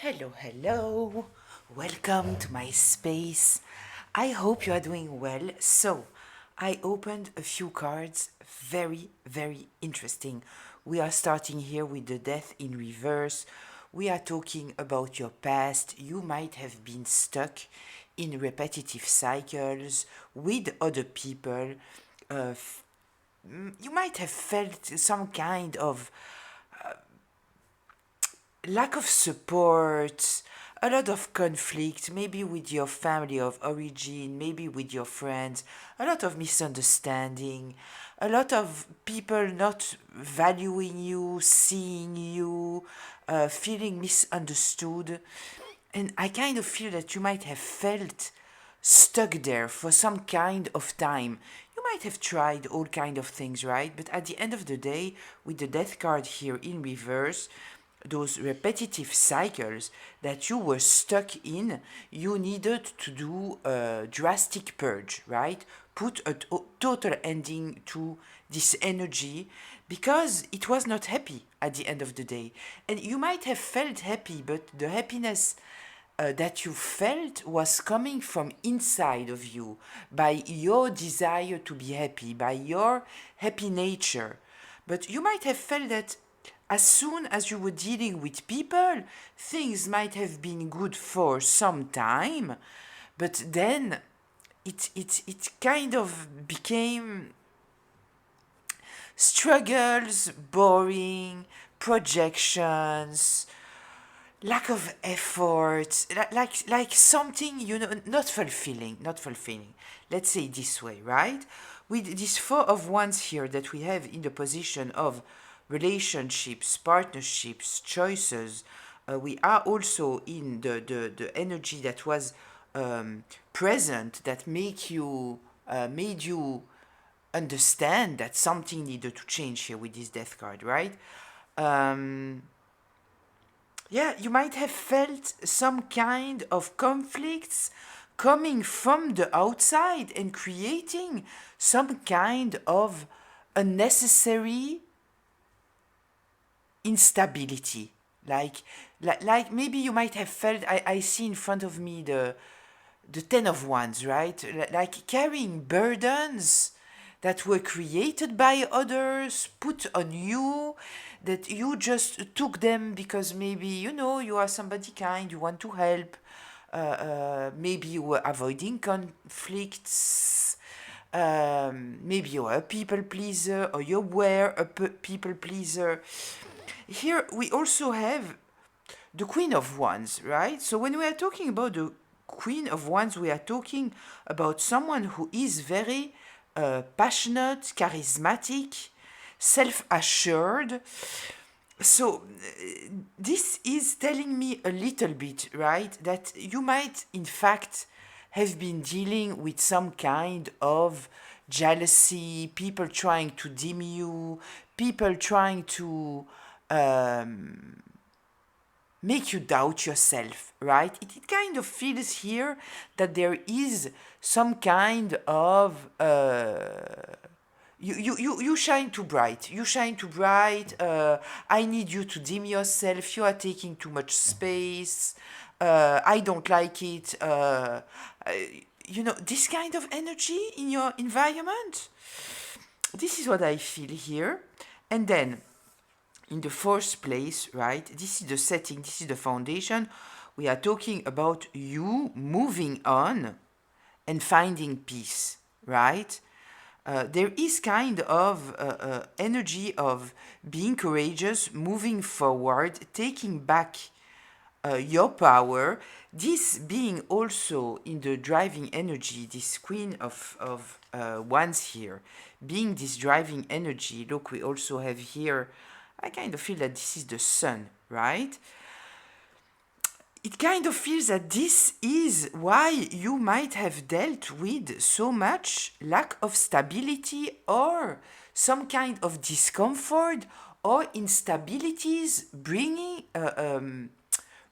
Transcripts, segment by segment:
Hello, hello. Welcome to my space. I hope you are doing well. So, I opened a few cards, very interesting. We are starting here with the death in reverse. We are talking about your past. You might have been stuck in repetitive cycles with other people. You might have felt some kind of lack of support, a lot of conflict, maybe with your family of origin, maybe with your friends, a lot of misunderstanding, a lot of people not valuing you, seeing you, feeling misunderstood. And I kind of feel that you might have felt stuck there for some kind of time. You might have tried all kind of things, right? But at the end of the day, with the death card here in reverse, those repetitive cycles that you were stuck in, you needed to do a drastic purge, right? Put a total ending to this energy because it was not happy at the end of the day. And you might have felt happy, but the happiness that you felt was coming from inside of you by your desire to be happy, by your happy nature. But you might have felt that as soon as you were dealing with people, things might have been good for some time, but then it kind of became struggles, boring, projections, lack of effort, like something, not fulfilling. Let's say it this way, right? With this Four of Wands here that we have in the position of relationships, partnerships, choices, we are also in the energy that was present that made you understand that something needed to change here with this death card, right? Um, yeah, you might have felt some kind of conflicts coming from the outside and creating some kind of unnecessary instability. Like maybe you might have felt, I see in front of me the Ten of Wands, right? Like carrying burdens that were created by others, put on you, that you just took them because maybe, you are somebody kind, you want to help. Maybe you were avoiding conflicts. Maybe you are a people pleaser or you were a people pleaser. Here we also have the Queen of Wands, right? So when we are talking about the Queen of Wands, we are talking about someone who is very passionate, charismatic, self assured. So, this is telling me a little bit, right, that you might, in fact, have been dealing with some kind of jealousy, people trying to dim you, people trying to make you doubt yourself, right? It kind of feels here that there is some kind of you shine too bright. You shine too bright. I need you to dim yourself. You are taking too much space. I don't like it. This kind of energy in your environment. This is what I feel here. And then in the first place, right, this is the setting, this is the foundation. We are talking about you moving on and finding peace, right? There is kind of energy of being courageous, moving forward, taking back your power. This being also in the driving energy, this Queen of Wands here, being this driving energy. Look, we also have here, I kind of feel that this is the sun, right? It kind of feels that this is why you might have dealt with so much lack of stability or some kind of discomfort or instabilities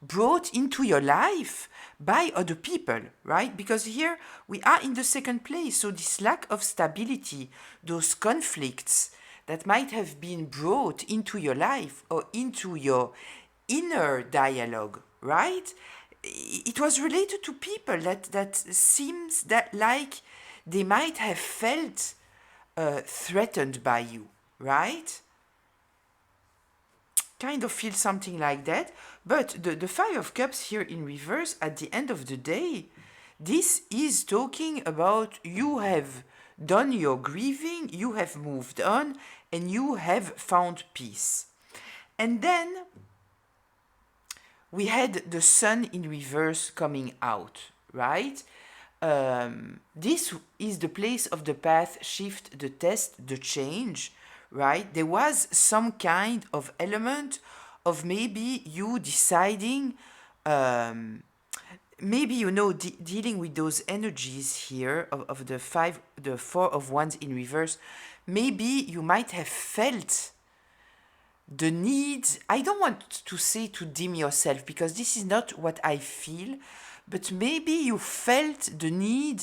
brought into your life by other people, right? Because here we are in the second place, so this lack of stability, those conflicts that might have been brought into your life or into your inner dialogue, right? It was related to people that seems that like they might have felt threatened by you, right? Kind of feel something like that. But the Five of Cups here in reverse, at the end of the day, this is talking about you have done your grieving, you have moved on, and you have found peace. And then we had the sun in reverse coming out, right? This is the place of the path shift, the test, the change, right? There was some kind of element of maybe you deciding, maybe dealing with those energies here of the Four of Wands in reverse. Maybe you might have felt the need. I don't want to say to dim yourself because this is not what I feel, but maybe you felt the need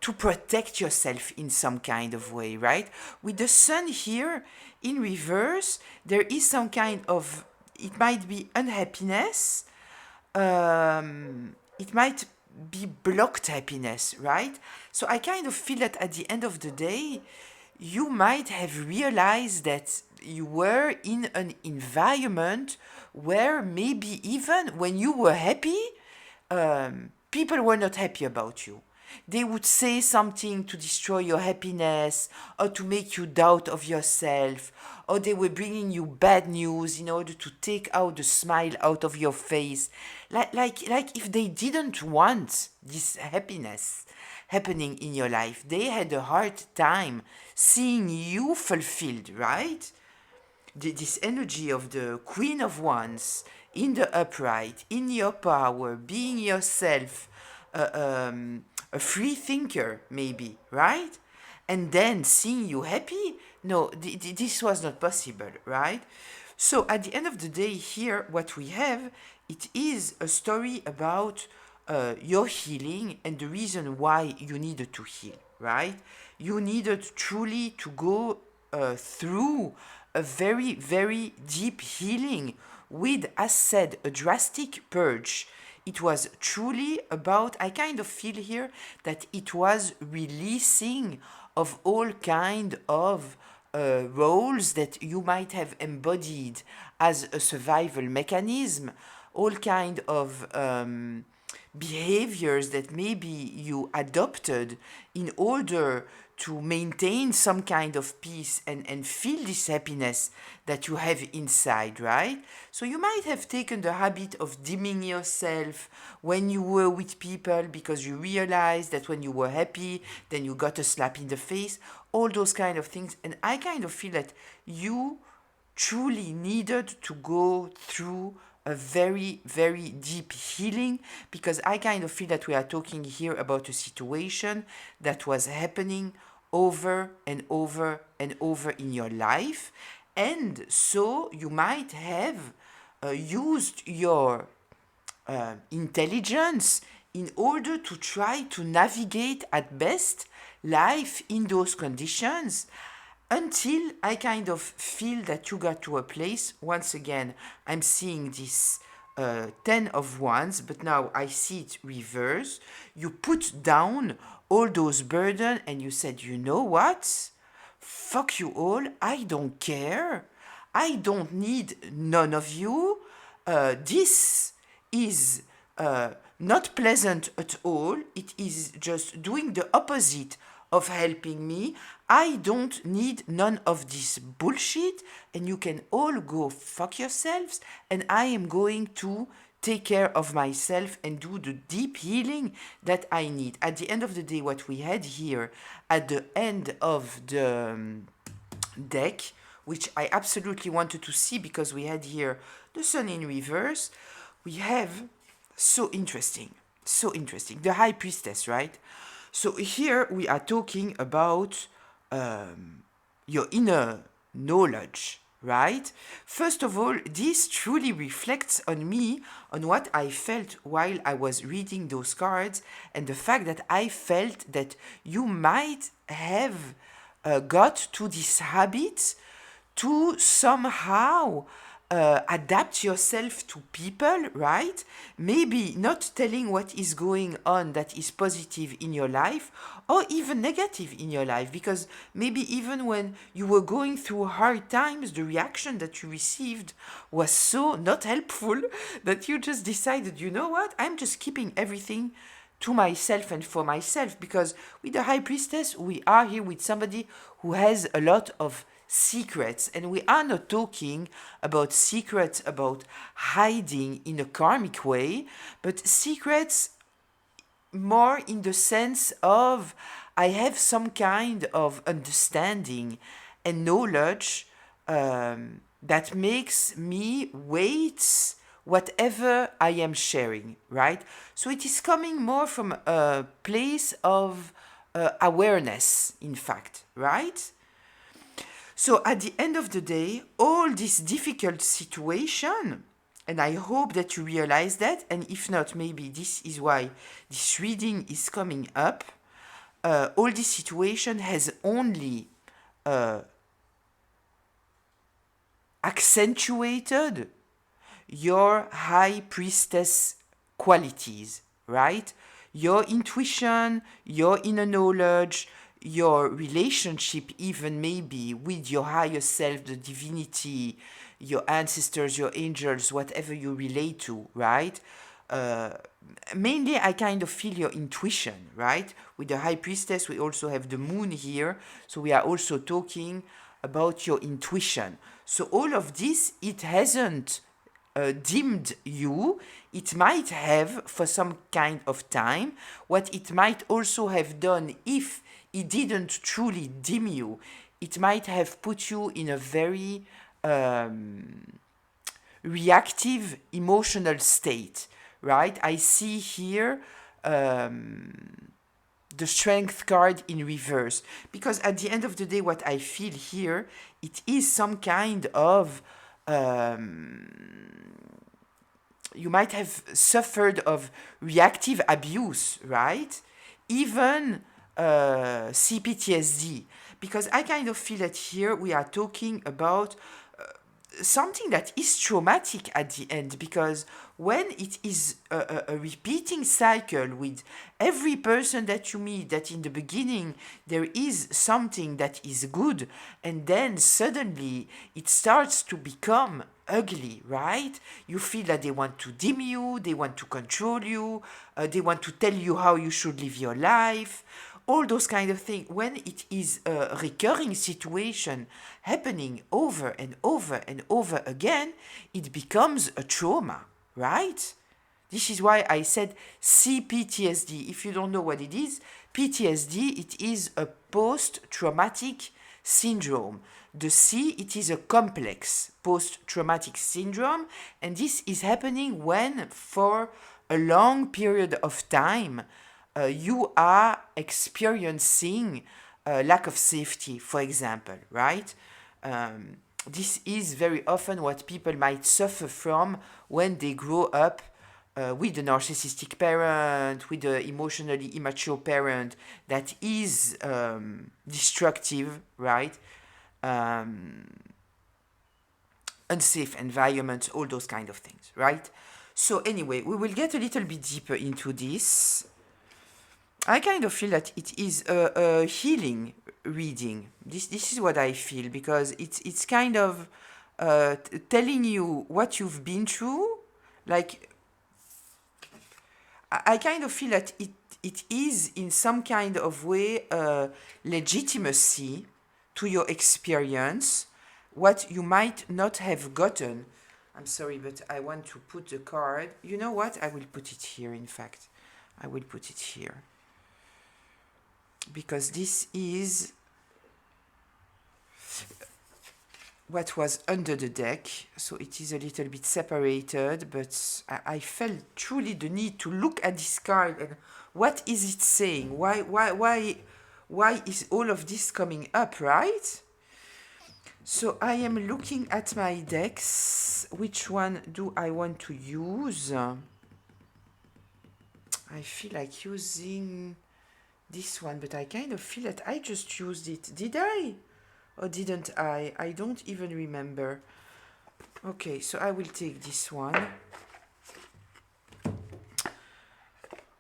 to protect yourself in some kind of way, right? With the sun here in reverse, there is some kind of, it might be unhappiness, it might be blocked happiness, right? So I kind of feel that at the end of the day, you might have realized that you were in an environment where maybe even when you were happy, people were not happy about you. They would say something to destroy your happiness or to make you doubt of yourself, or they were bringing you bad news in order to take out the smile out of your face. Like if they didn't want this happiness happening in your life, they had a hard time seeing you fulfilled, right? This energy of the Queen of Wands in the upright, in your power, being yourself, a free thinker, maybe, right? And then seeing you happy? No, this was not possible, right? So at the end of the day, here, what we have, it is a story about your healing and the reason why you needed to heal, right? You needed truly to go through a very, very deep healing with, as said, a drastic purge. It was truly about, I kind of feel here that it was releasing of all kind of roles that you might have embodied as a survival mechanism, all kind of behaviors that maybe you adopted in order to maintain some kind of peace and feel this happiness that you have inside, right? So you might have taken the habit of dimming yourself when you were with people because you realized that when you were happy, then you got a slap in the face, all those kind of things. And I kind of feel that you truly needed to go through a very, very deep healing because I kind of feel that we are talking here about a situation that was happening over and over and over in your life. And so you might have used your intelligence in order to try to navigate at best life in those conditions until I kind of feel that you got to a place. Once again, I'm seeing this 10 of Wands, but now I see it reverse. You put down all those burden and you said, you know what? Fuck you all. I don't care. I don't need none of you. This is not pleasant at all. It is just doing the opposite of helping me. I don't need none of this bullshit, and you can all go fuck yourselves, and I am going to take care of myself and do the deep healing that I need. At the end of the day, what we had here at the end of the deck, which I absolutely wanted to see because we had here the sun in reverse, we have so interesting, the High Priestess, right? So here we are talking about your inner knowledge, right? First of all, this truly reflects on me, on what I felt while I was reading those cards, and the fact that I felt that you might have got to this habit to somehow adapt yourself to people, right? Maybe not telling what is going on that is positive in your life or even negative in your life, because maybe even when you were going through hard times, the reaction that you received was so not helpful that you just decided, you know what, I'm just keeping everything to myself and for myself, because with the high priestess we are here with somebody who has a lot of secrets, and we are not talking about secrets about hiding in a karmic way, but secrets more in the sense of I have some kind of understanding and knowledge that makes me weight whatever I am sharing, right? So it is coming more from a place of awareness, in fact, right? So at the end of the day, all this difficult situation, and I hope that you realize that, and if not, maybe this is why this reading is coming up. All this situation has only accentuated your high priestess qualities, right? Your intuition, your inner knowledge, your relationship, even maybe with your higher self, the divinity, your ancestors, your angels, whatever you relate to, right? Uh, Mainly, I kind of feel your intuition, right? With the high priestess, we also have the moon here, so we are also talking about your intuition. So all of this, it hasn't dimmed you. It might have for some kind of time. What it might also have done, if it didn't truly dim you, it might have put you in a very reactive emotional state, right? I see here the strength card in reverse, because at the end of the day, what I feel here, it is some kind of you might have suffered of reactive abuse, right? Even CPTSD, because I kind of feel that here we are talking about something that is traumatic at the end, because when it is a repeating cycle with every person that you meet, that in the beginning there is something that is good, and then suddenly it starts to become ugly, right? You feel that they want to dim you, they want to control you, they want to tell you how you should live your life, all those kind of things. When it is a recurring situation happening over and over and over again, it becomes a trauma, right? This is why I said CPTSD. If you don't know what it is, PTSD, it is a post-traumatic syndrome. The C, it is a complex post-traumatic syndrome, and this is happening when, for a long period of time, you are experiencing lack of safety, for example, right? This is very often what people might suffer from when they grow up with a narcissistic parent, with an emotionally immature parent that is destructive, right? Unsafe environment, all those kind of things, right? So anyway, we will get a little bit deeper into this. I kind of feel that it is a healing reading. This is what I feel, because it's kind of telling you what you've been through. Like, I kind of feel that it is in some kind of way legitimacy to your experience, what you might not have gotten. I'm sorry, but I want to put the card. You know what? I will put it here, in fact. I will put it here, because this is what was under the deck, so it is a little bit separated, but I felt truly the need to look at this card and what is it saying? Why is all of this coming up, right? So I am looking at my decks. Which one do I want to use? I feel like using this one, but I kind of feel that I just used it. Did I? Or didn't I? I don't even remember. Okay, so I will take this one.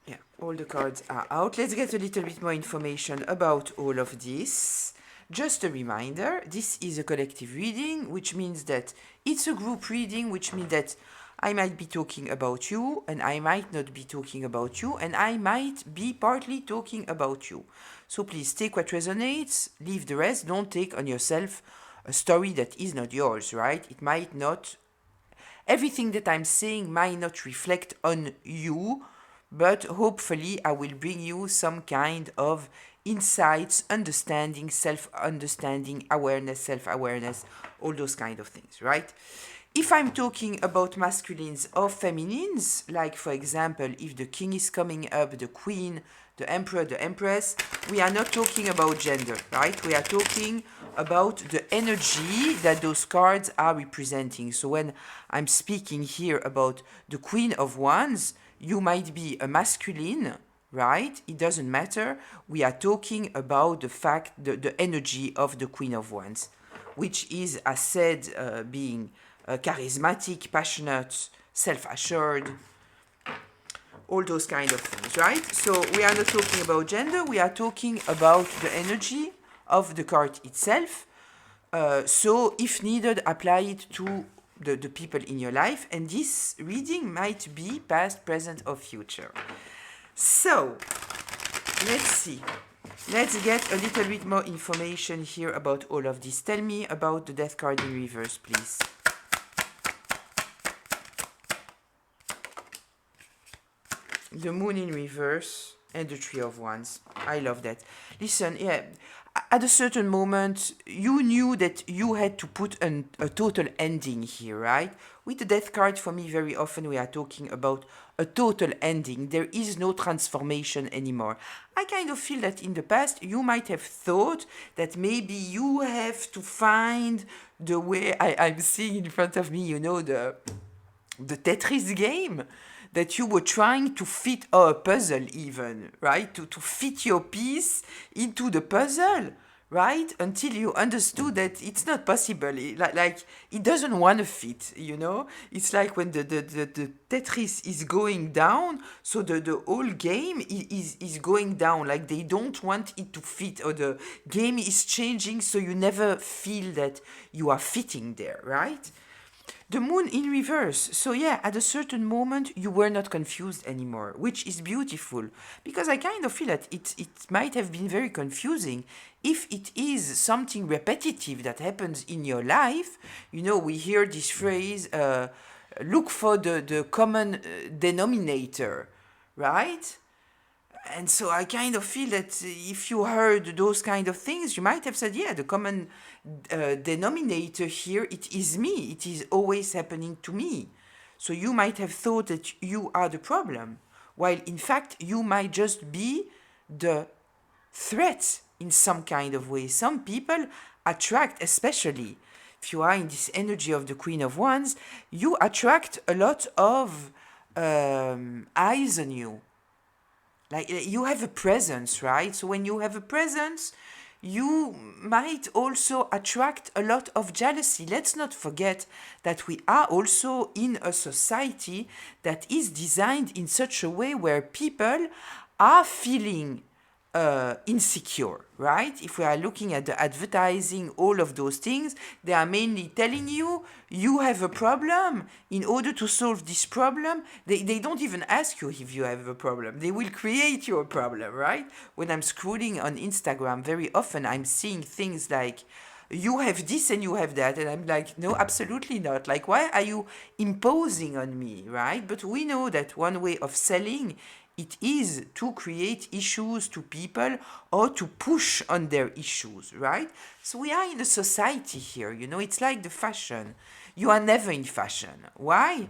Yeah, all the cards are out. Let's get a little bit more information about all of this. Just a reminder, this is a collective reading, which means that it's a group reading, which means that I might be talking about you, and I might not be talking about you, and I might be partly talking about you. So please take what resonates, leave the rest. Don't take on yourself a story that is not yours, right? It might not, everything that I'm saying might not reflect on you, but hopefully I will bring you some kind of insights, understanding, self-understanding, awareness, self-awareness, all those kind of things, right? If I'm talking about masculines or feminines, like for example, if the king is coming up, the queen, the emperor, the empress, we are not talking about gender, right? We are talking about the energy that those cards are representing. So when I'm speaking here about the Queen of Wands, you might be a masculine, right? It doesn't matter. We are talking about the fact, the energy of the Queen of Wands, which is, as said, being charismatic, passionate, self-assured, all those kind of things, right? So we are not talking about gender, we are talking about the energy of the card itself. So if needed, apply it to the people in your life, and this reading might be past, present, or future. So let's see. Let's get a little bit more information here about all of this. Tell me about the death card in reverse, please. The moon in reverse and the three of wands. I love that. Listen, yeah, at a certain moment, you knew that you had to put a total ending here, right? With the death card, for me, very often we are talking about a total ending. There is no transformation anymore. I kind of feel that in the past, you might have thought that maybe you have to find the way. I'm seeing in front of me, you know, the Tetris game, that you were trying to fit a puzzle even, right? To fit your piece into the puzzle, right? Until you understood that it's not possible. Like it doesn't want to fit, you know? It's like when the Tetris is going down, so the whole game is going down. Like they don't want it to fit, or the game is changing, so you never feel that you are fitting there, right? The moon in reverse. So yeah, at a certain moment you were not confused anymore, which is beautiful, because I kind of feel that it might have been very confusing if it is something repetitive that happens in your life. You know, we hear this phrase, look for the common denominator, right? And so I kind of feel that if you heard those kind of things, you might have said, yeah, the common denominator here, it is me. It is always happening to me. So you might have thought that you are the problem, while in fact you might just be the threat in some kind of way. Some people attract, especially if you are in this energy of the Queen of Wands, you attract a lot of eyes on you. Like you have a presence, right? So when you have a presence, you might also attract a lot of jealousy. Let's not forget that we are also in a society that is designed in such a way where people are feeling insecure, right? If we are looking at the advertising, all of those things, they are mainly telling you you have a problem. In order to solve this problem, they don't even ask you if you have a problem. They will create you a problem, right? When I'm scrolling on Instagram, very often I'm seeing things like, you have this and you have that, and I'm like, no, absolutely not. Like, why are you imposing on me, right? But we know that one way of selling, it is to create issues to people or to push on their issues, right? So we are in a society here, you know, it's like the fashion. You are never in fashion. Why?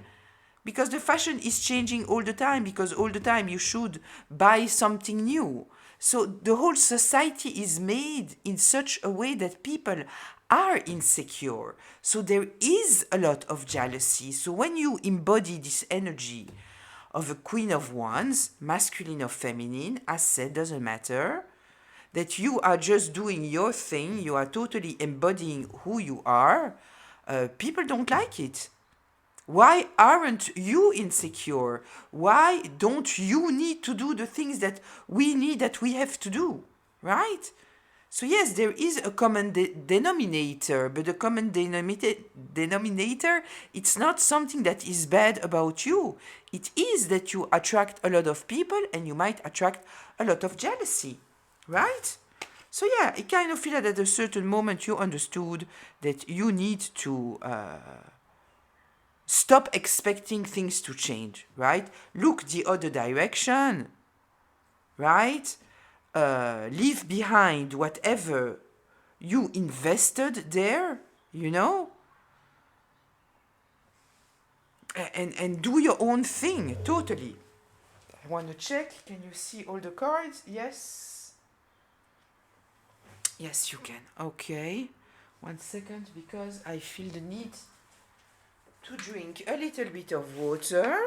Because the fashion is changing all the time, because all the time you should buy something new. So the whole society is made in such a way that people are insecure. So there is a lot of jealousy. So when you embody this energy of a Queen of Wands, masculine or feminine, as said, doesn't matter, that you are just doing your thing, you are totally embodying who you are, People don't like it. Why aren't you insecure? Why don't you need to do the things that we have to do? Right? So yes, there is a common denominator, but the common denominator, it's not something that is bad about you. It is that you attract a lot of people and you might attract a lot of jealousy, right? So yeah, I kind of feel that at a certain moment you understood that you need to stop expecting things to change, right? Look the other direction, right? Leave behind whatever you invested there, you know, and do your own thing, totally. I want to check. Can you see all the cards? Yes. Yes, you can. Okay. 1 second, because I feel the need to drink a little bit of water.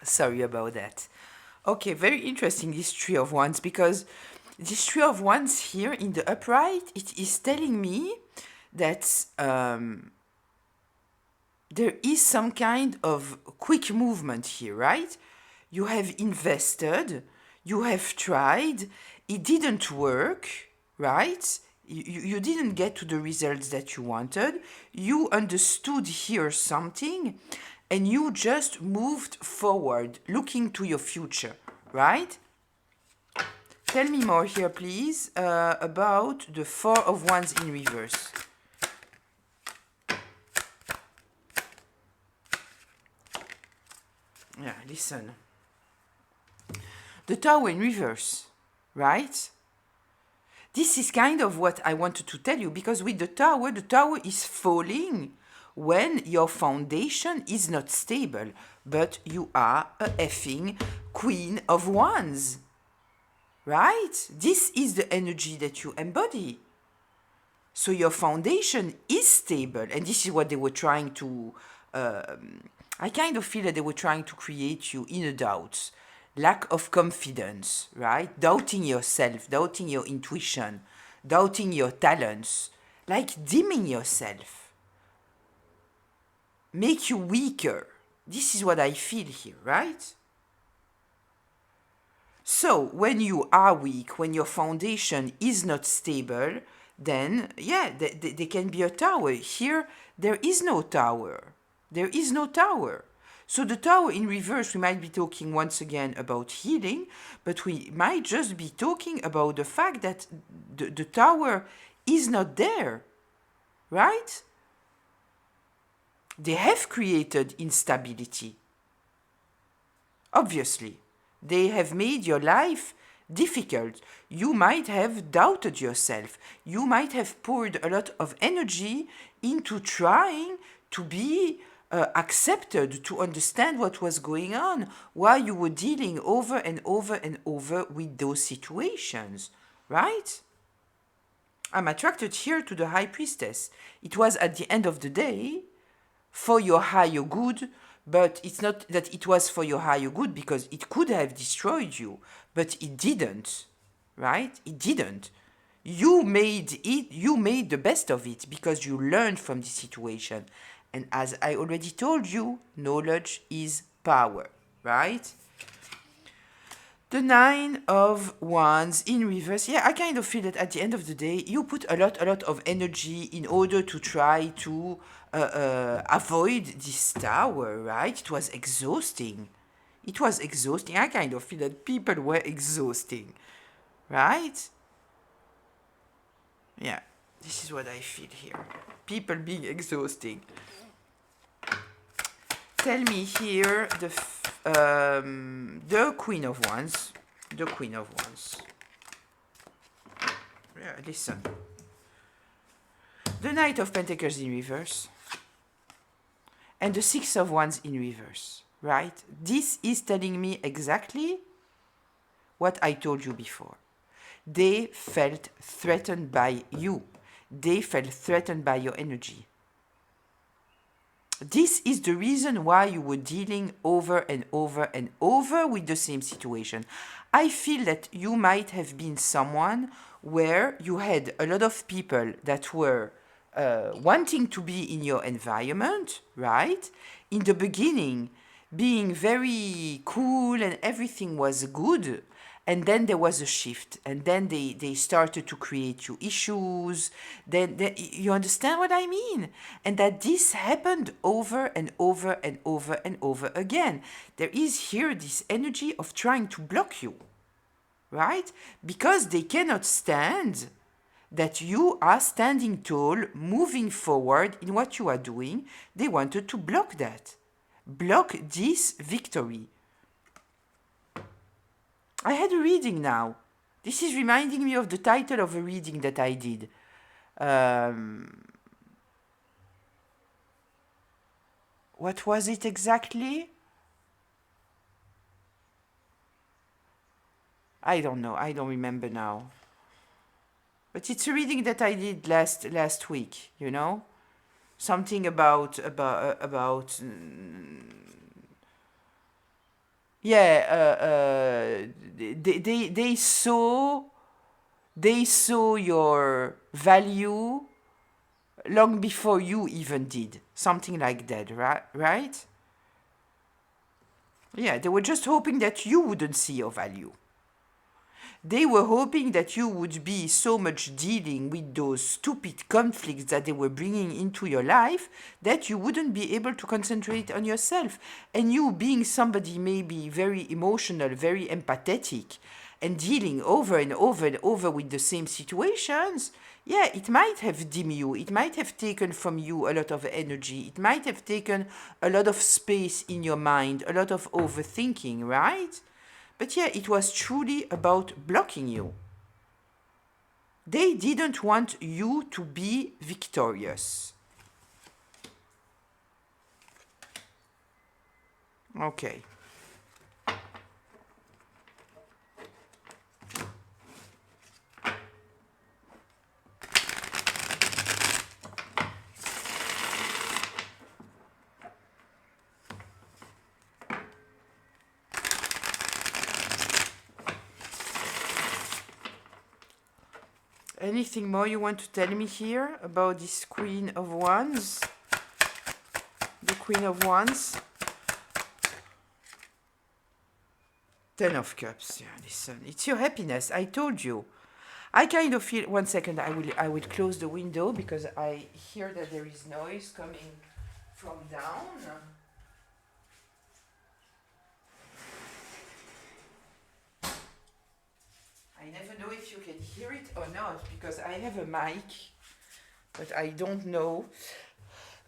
Sorry about that. Okay, very interesting, this Three of Wands, because this Three of Wands here in the upright, it is telling me that there is some kind of quick movement here, right? You have invested, you have tried, it didn't work, right? You didn't get to the results that you wanted. You understood here something and you just moved forward, looking to your future, right? Tell me more here, please, about the Four of Wands in reverse. Yeah, listen. The Tower in reverse, right? This is kind of what I wanted to tell you, because with the Tower is falling when your foundation is not stable, but you are a effing Queen of Wands, right? This is the energy that you embody. So your foundation is stable, and this is what they were trying to... I kind of feel that they were trying to create you inner doubts, lack of confidence, right? Doubting yourself, doubting your intuition, doubting your talents, like dimming yourself, make you weaker. This is what I feel here, right? So when you are weak, when your foundation is not stable, then yeah, there can be a tower. Here, there is no tower. There is no tower. So the Tower in reverse, we might be talking once again about healing, but we might just be talking about the fact that the Tower is not there, right? They have created instability. Obviously, they have made your life difficult. You might have doubted yourself. You might have poured a lot of energy into trying to be accepted, to understand what was going on, while you were dealing over and over and over with those situations, right? I'm attracted here to the High Priestess. It was at the end of the day for your higher good, but it's not that it was for your higher good, because it could have destroyed you, but it didn't, right? It didn't. You made the best of it because you learned from the situation. And as I already told you, knowledge is power, right? The Nine of Wands in reverse. Yeah, I kind of feel that at the end of the day, you put a lot of energy in order to try to avoid this tower, right? It was exhausting. It was exhausting. I kind of feel that people were exhausting, right? Yeah, this is what I feel here. People being exhausting. Tell me here the Queen of Wands. The Queen of Wands. Yeah, listen. The Knight of Pentacles in reverse. And the Six of Wands in reverse, right? This is telling me exactly what I told you before. They felt threatened by you. they felt threatened by your energy. This is the reason why you were dealing over and over and over with the same situation. I feel that you might have been someone where you had a lot of people that were wanting to be in your environment, right? In the beginning, being very cool and everything was good, and then there was a shift, and then they started to create you issues. Then you understand what I mean, and that this happened over and over and over and over again. There is here this energy of trying to block you, right? Because they cannot stand that you are standing tall, moving forward in what you are doing. They wanted to block that, block this victory. I had a reading now. This is reminding me of the title of a reading that I did. What was it exactly? I don't know. I don't remember now. But it's a reading that I did last week. You know, something about yeah. They saw your value long before you even did. Something like that, right? Yeah, they were just hoping that you wouldn't see your value. They were hoping that you would be so much dealing with those stupid conflicts that they were bringing into your life that you wouldn't be able to concentrate on yourself. And you, being somebody maybe very emotional, very empathetic, and dealing over and over and over with the same situations, yeah, it might have dimmed you. It might have taken from you a lot of energy. It might have taken a lot of space in your mind, a lot of overthinking, right? But yeah, it was truly about blocking you. They didn't want you to be victorious. Okay. Anything more you want to tell me here about this Queen of Wands? The Queen of Wands. Ten of Cups. Yeah, listen, it's your happiness. I told you. I kind of feel. 1 second. I will close the window because I hear that there is noise coming from down. I never know if you can hear it or not because I have a mic, but I don't know.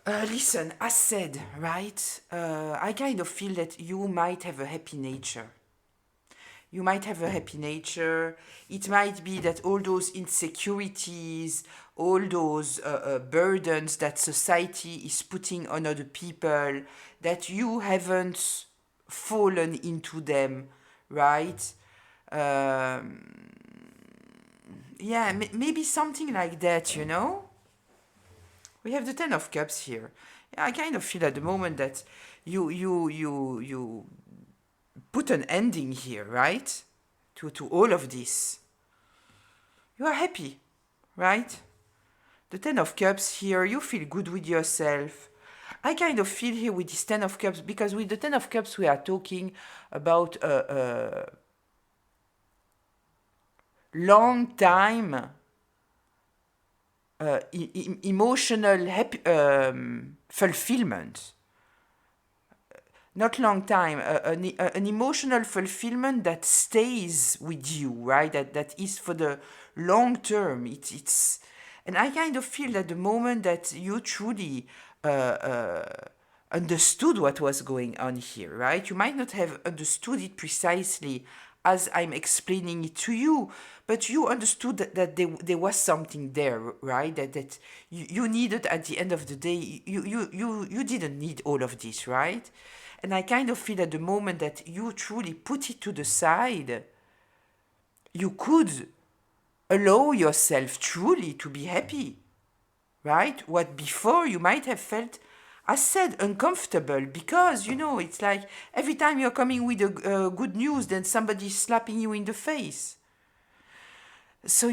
Listen, as said, right? I kind of feel that you might have a happy nature. You might have a happy nature. It might be that all those insecurities, all those burdens that society is putting on other people, that you haven't fallen into them, right? Yeah, maybe something like that, you know? We have the Ten of Cups here. Yeah, I kind of feel at the moment that you put an ending here, right? To all of this. You are happy, right? The Ten of Cups here, you feel good with yourself. I kind of feel here with this Ten of Cups, because with the Ten of Cups we are talking about long time emotional fulfillment. Not long time, an emotional fulfillment that stays with you, right? That is for the long term. It's and I kind of feel that the moment that you truly understood what was going on here, right? You might not have understood it precisely as I'm explaining it to you, but you understood that there was something there, right? That you needed at the end of the day, you didn't need all of this, right? And I kind of feel at the moment that you truly put it to the side, you could allow yourself truly to be happy, right? What before you might have felt, I said, uncomfortable, because, it's like every time you're coming with a good news, then somebody's slapping you in the face. So,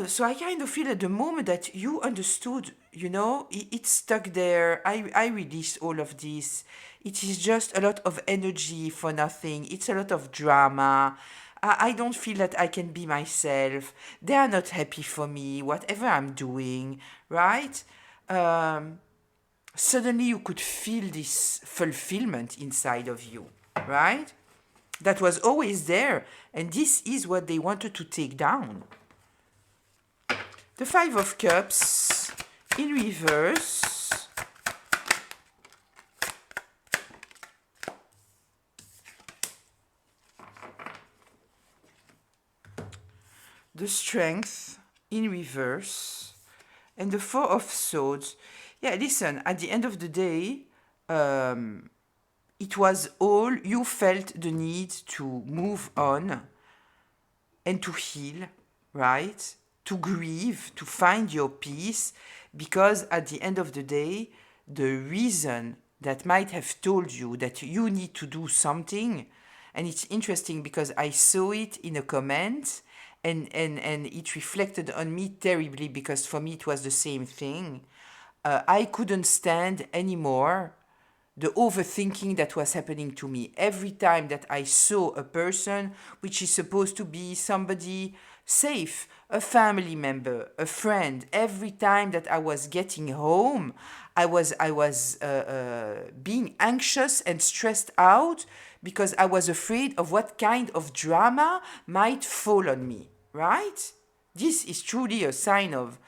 so I kind of feel at the moment that you understood, it's stuck there. I released all of this. It is just a lot of energy for nothing. It's a lot of drama. I don't feel that I can be myself. They are not happy for me, whatever I'm doing, right? Um, Suddenly you could feel this fulfillment inside of you, right? That was always there. And this is what they wanted to take down. The Five of Cups in reverse. The Strength in reverse. And the Four of Swords. Yeah, listen, at the end of the day, it was all, you felt the need to move on and to heal, right? To grieve, to find your peace, because at the end of the day, the reason that might have told you that you need to do something, and it's interesting because I saw it in a comment, and it reflected on me terribly, because for me it was the same thing. I couldn't stand anymore the overthinking that was happening to me. Every time that I saw a person which is supposed to be somebody safe, a family member, a friend, every time that I was getting home, I was being anxious and stressed out, because I was afraid of what kind of drama might fall on me, right? This is truly a sign of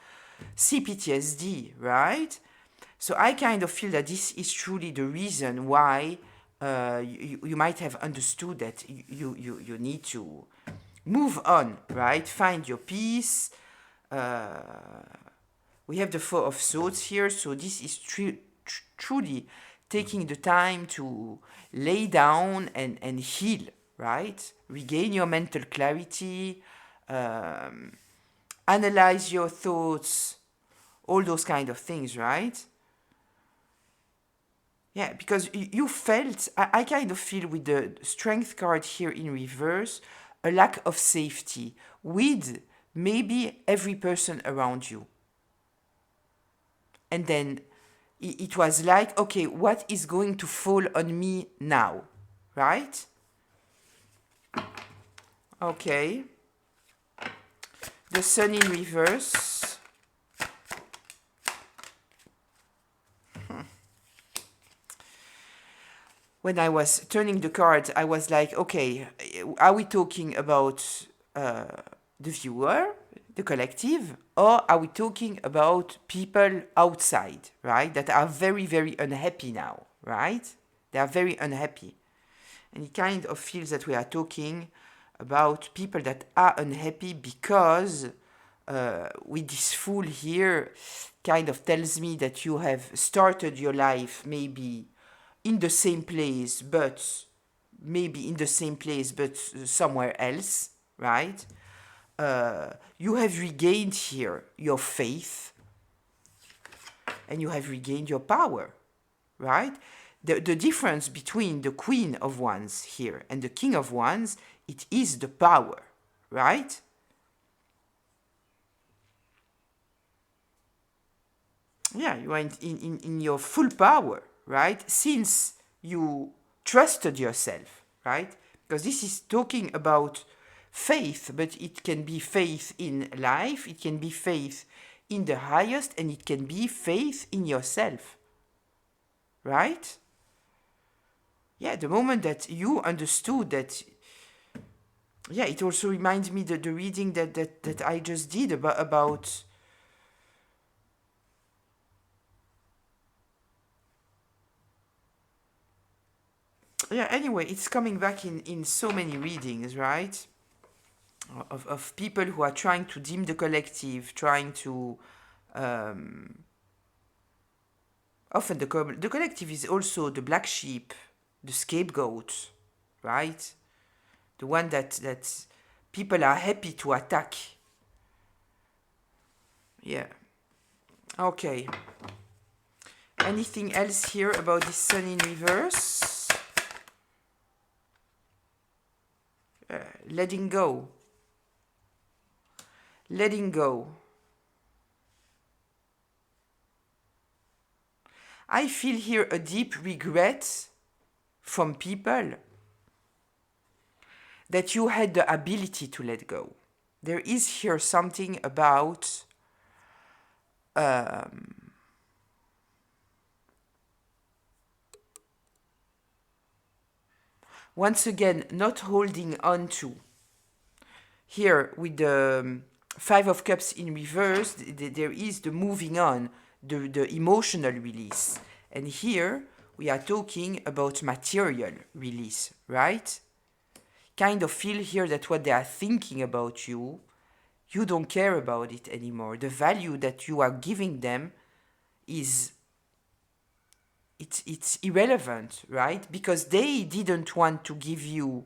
CPTSD, right? So I kind of feel that this is truly the reason why you might have understood that you need to move on, right? Find your peace. Uh, we have the Four of Swords here, so this is truly taking the time to lay down and heal, right? Regain your mental clarity, um, analyze your thoughts, all those kind of things, right? Yeah, because you felt, I kind of feel with the Strength card here in reverse, a lack of safety with maybe every person around you. And then it was like, okay, what is going to fall on me now? Right? Okay. The Sun in reverse. When I was turning the cards, I was like, okay, are we talking about the viewer, the collective, or are we talking about people outside, right? That are very, very unhappy now, right? They are very unhappy. And it kind of feels that we are talking about people that are unhappy because with this fool here kind of tells me that you have started your life maybe in the same place, but maybe in the same place, but somewhere else, right? You have regained here your faith, and you have regained your power, right? The difference between the Queen of Wands here and the King of Wands, it is the power, right? Yeah, you are in your full power, right? Since you trusted yourself, right? Because this is talking about faith, but it can be faith in life, it can be faith in the highest, and it can be faith in yourself, right? Yeah, the moment that you understood that, yeah, it also reminds me that the reading that I just did about yeah, anyway, it's coming back in so many readings, right? Of people who are trying to dim the collective, trying to often the collective is also the black sheep, the scapegoat, right? The one that people are happy to attack. Yeah. Okay. Anything else here about this sun in reverse? Letting go. Letting go. I feel here a deep regret from people that you had the ability to let go. There is here something about once again, not holding on to. Here, with the Five of Cups in reverse, there is the moving on, the emotional release. And here, we are talking about material release, right? Kind of feel here that what they are thinking about you, you don't care about it anymore. The value that you are giving them is it's irrelevant, right? Because they didn't want to give you,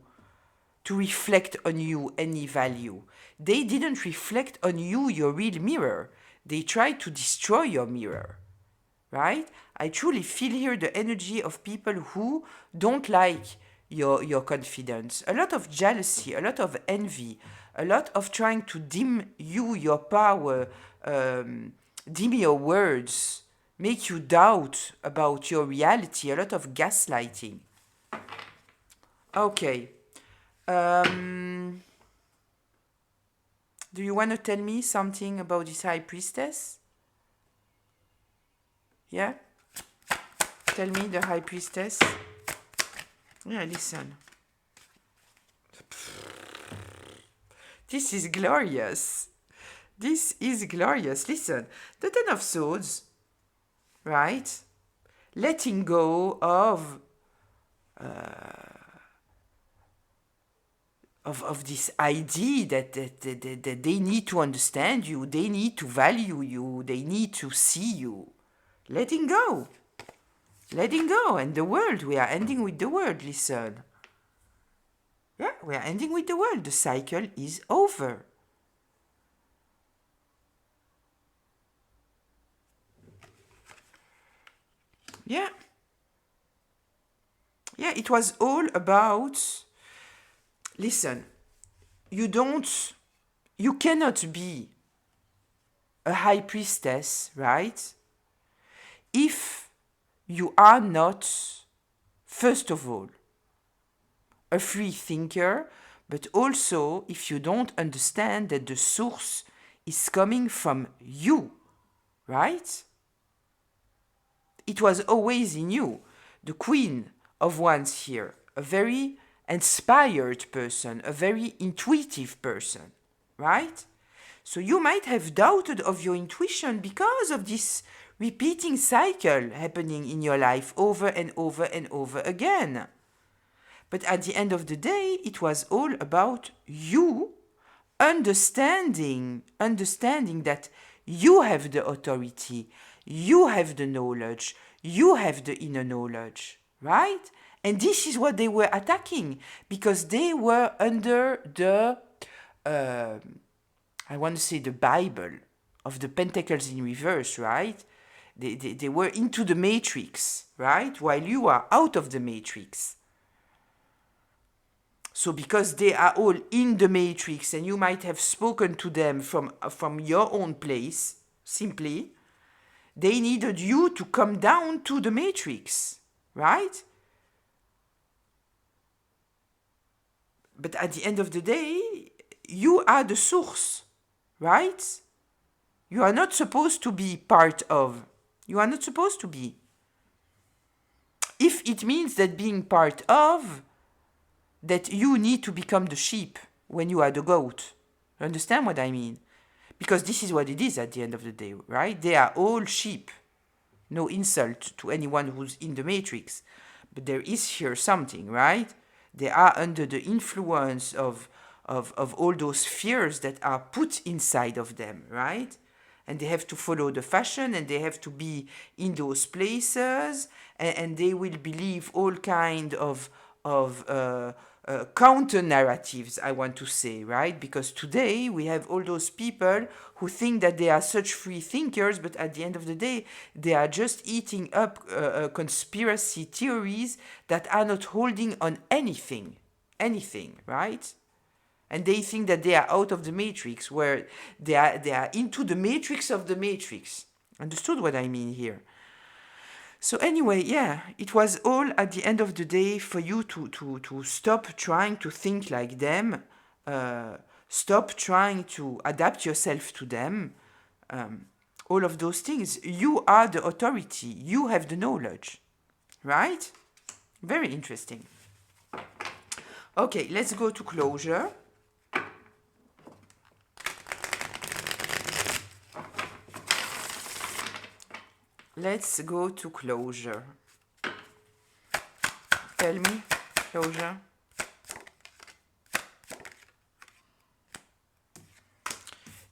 to reflect on you any value. They didn't reflect on you your real mirror. They tried to destroy your mirror, right? I truly feel here the energy of people who don't like your confidence. A lot of jealousy, a lot of envy, a lot of trying to dim you, your power, dim your words, make you doubt about your reality, a lot of gaslighting. Okay. Do you want to tell me something about this High Priestess? Yeah? Tell me the High Priestess. Yeah, listen. This is glorious. This is glorious. Listen. The Ten of Swords, right? Letting go of this idea that they need to understand you, they need to value you, they need to see you. Letting go. Letting go. And the world, we are ending with the world, listen. Yeah, we are ending with the world. The cycle is over. Yeah. Yeah, it was all about, listen, you cannot be a high priestess, right? If you are not, first of all, a free thinker, but also if you don't understand that the source is coming from you, right? It was always in you. The Queen of Wands here, a very inspired person, a very intuitive person, right? So you might have doubted of your intuition because of this repeating cycle happening in your life over and over and over again. But at the end of the day, it was all about you understanding that you have the authority, you have the knowledge, you have the inner knowledge, right? And this is what they were attacking because they were under the, I want to say the Bible of the Pentacles in reverse, right? They were into the matrix, right? While you are out of the matrix. So because they are all in the matrix and you might have spoken to them from your own place, simply, they needed you to come down to the matrix, right? But at the end of the day, you are the source, right? You are not supposed to be part of. You are not supposed to be. If it means that being part of, that you need to become the sheep when you are the goat. You understand what I mean? Because this is what it is at the end of the day, right? They are all sheep. No insult to anyone who's in the matrix. But there is here something, right? They are under the influence of all those fears that are put inside of them, right? And they have to follow the fashion and they have to be in those places and they will believe all kind of counter narratives, I want to say, right? Because today we have all those people who think that they are such free thinkers, but at the end of the day, they are just eating up conspiracy theories that are not holding on anything, right? And they think that they are out of the matrix, where they are into the matrix of the matrix. Understood what I mean here? So anyway, yeah, it was all at the end of the day for you to stop trying to think like them, stop trying to adapt yourself to them, all of those things. You are the authority, you have the knowledge, right? Very interesting. Okay, let's go to closure. Let's go to closure. Tell me, closure.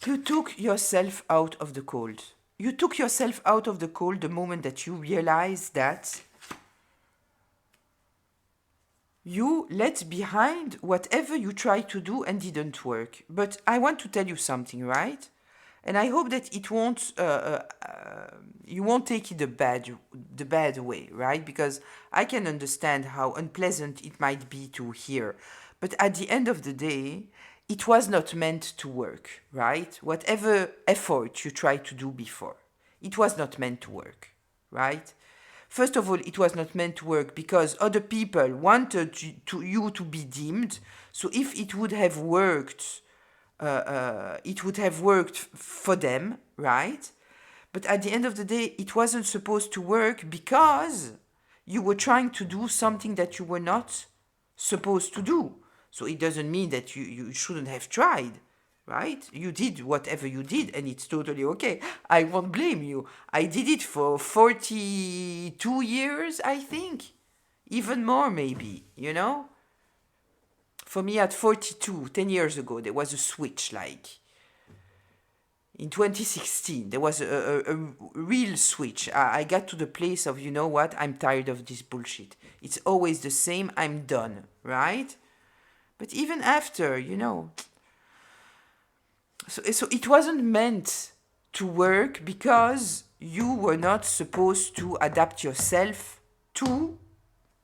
You took yourself out of the cold. You took yourself out of the cold the moment that you realized that you left behind whatever you tried to do and didn't work. But I want to tell you something, right? And I hope that it won't, you won't take it the bad way, right? Because I can understand how unpleasant it might be to hear. But at the end of the day, it was not meant to work, right? Whatever effort you tried to do before, it was not meant to work, right? First of all, it was not meant to work because other people wanted you to be deemed. So if it would have worked, it would have worked for them, right? But at the end of the day, it wasn't supposed to work because you were trying to do something that you were not supposed to do. So it doesn't mean that you shouldn't have tried, right? You did whatever you did, and it's totally okay. I won't blame you. I did it for 42 years, I think. Even more, maybe, you know? For me, at 42, 10 years ago, there was a switch, like... In 2016, there was a real switch. I got to the place of, you know what, I'm tired of this bullshit. It's always the same, I'm done, right? But even after, you know... So it wasn't meant to work because you were not supposed to adapt yourself to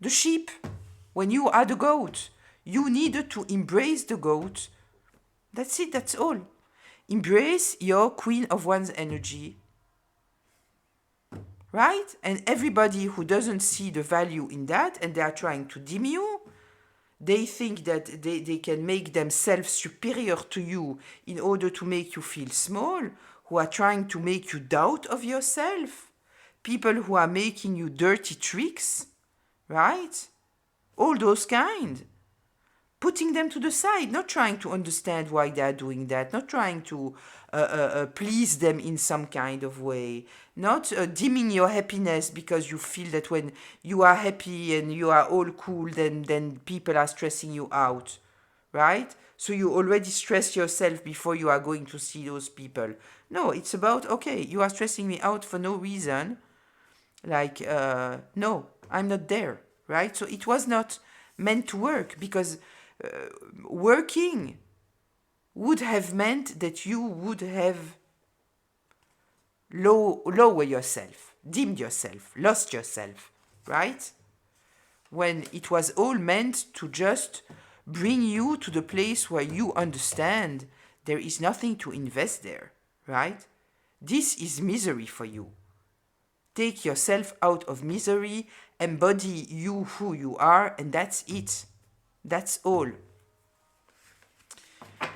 the sheep. When you are the goat, you needed to embrace the goat. That's it, that's all. Embrace your queen of one's energy. Right? And everybody who doesn't see the value in that and they are trying to dim you, they think that they can make themselves superior to you in order to make you feel small, who are trying to make you doubt of yourself, people who are making you dirty tricks, right? All those kind. Putting them to the side, not trying to understand why they are doing that, not trying to please them in some kind of way, not dimming your happiness because you feel that when you are happy and you are all cool, then people are stressing you out, right? So you already stress yourself before you are going to see those people. No, it's about, okay, you are stressing me out for no reason. Like, no, I'm not there, right? So it was not meant to work because working would have meant that you would have lower yourself, dimmed yourself, lost yourself, right? When it was all meant to just bring you to the place where you understand there is nothing to invest there, right? This is misery for you. Take yourself out of misery, embody you who you are, and that's it. That's all.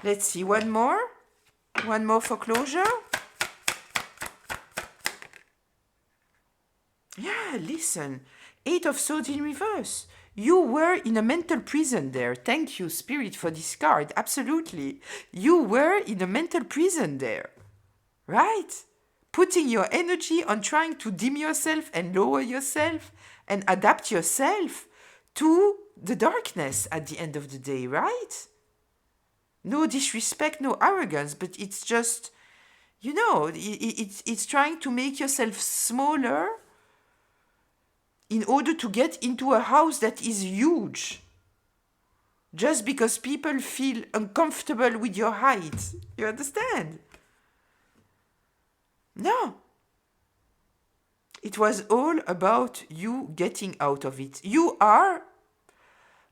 Let's see, one more. One more for closure. Yeah, listen. 8 of Swords in reverse. You were in a mental prison there. Thank you, Spirit, for this card. Absolutely. You were in a mental prison there. Right? Putting your energy on trying to dim yourself and lower yourself and adapt yourself to the darkness at the end of the day, right? No disrespect, no arrogance, but it's just, you know, it's trying to make yourself smaller in order to get into a house that is huge. just because people feel uncomfortable with your height. You understand? No. It was all about you getting out of it. You are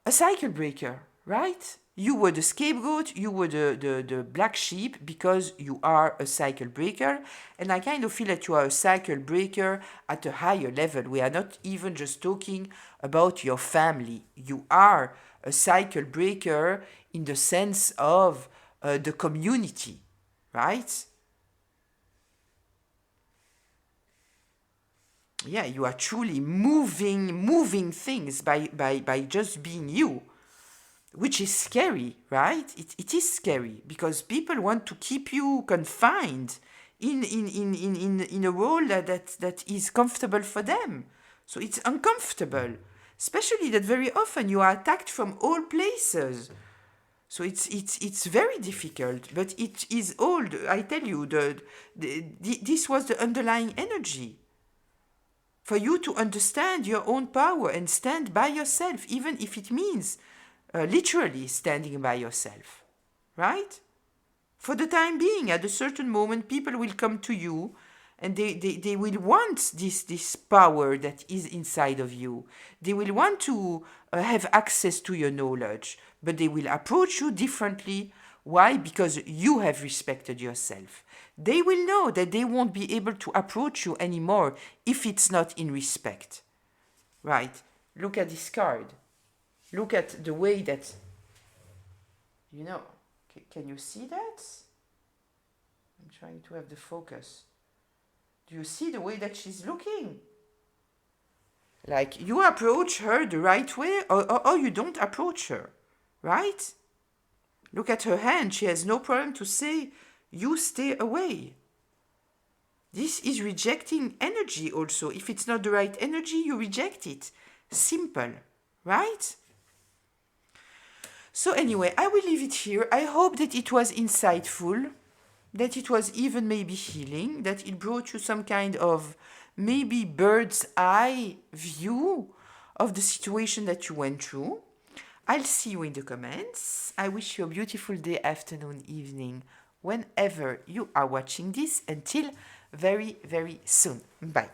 a cycle breaker, right? You were the scapegoat, you were the black sheep because you are a cycle breaker. And I kind of feel that you are a cycle breaker at a higher level. We are not even just talking about your family. You are a cycle breaker in the sense of the community, right? Yeah, you are truly moving things by just being you, which is scary, right? It is scary because people want to keep you confined in a role that is comfortable for them. So it's uncomfortable, especially that very often you are attacked from all places. So it's very difficult, but it is all. I tell you, this was the underlying energy for you to understand your own power and stand by yourself, even if it means literally standing by yourself, right? For the time being, at a certain moment, people will come to you and they will want this power that is inside of you. They will want to have access to your knowledge, but they will approach you differently. Why? Because you have respected yourself. They will know that they won't be able to approach you anymore if it's not in respect. Right? Look at this card. Look at the way that, you know, can you see that? I'm trying to have the focus. Do you see the way that she's looking? Like you approach her the right way or you don't approach her, right? Look at her hand. She has no problem to say, you stay away. This is rejecting energy also. If it's not the right energy, you reject it. Simple, right? So anyway, I will leave it here. I hope that it was insightful, that it was even maybe healing, that it brought you some kind of maybe bird's eye view of the situation that you went through. I'll see you in the comments. I wish you a beautiful day, afternoon, evening, whenever you are watching this. Until very, very soon. Bye.